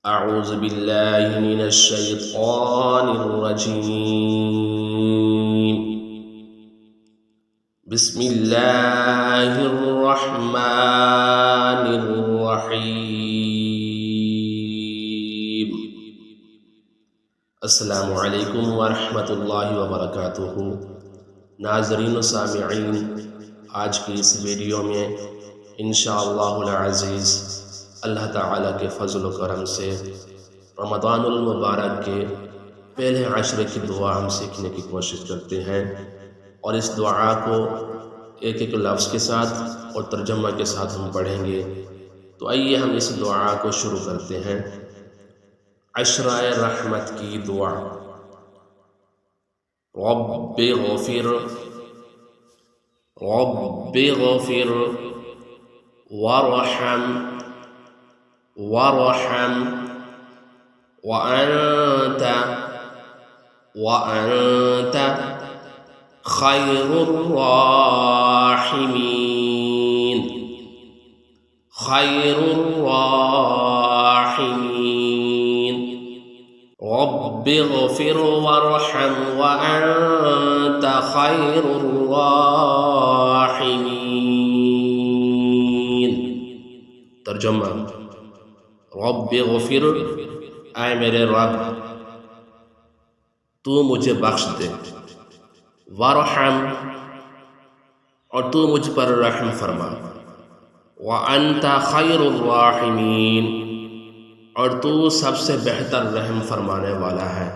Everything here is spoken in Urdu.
أعوذ بالله من الشيطان الرجيم. بسم الله الرحمن الرحيم. السلام علیکم ورحمۃ اللہ وبرکاتہ. ناظرین و سامعین، آج کی اس ویڈیو میں انشاءاللہ العزیز اللہ تعالیٰ کے فضل و کرم سے رمضان المبارک کے پہلے عشرے کی دعا ہم سیکھنے کی کوشش کرتے ہیں، اور اس دعا کو ایک ایک لفظ کے ساتھ اور ترجمہ کے ساتھ ہم پڑھیں گے. تو آئیے ہم اس دعا کو شروع کرتے ہیں. عشرہ رحمت کی دعا. رب غفر وارحم وأنت خير الراحمين. رب اغفر وارحم وأنت خير الراحمين. ترجمہ: رب اغفر، اے میرے رب تو مجھے بخش دے، وارحم، اور تو مجھ پر رحم فرما، وانت خیر الراحمین، اور تو سب سے بہتر رحم فرمانے والا ہے.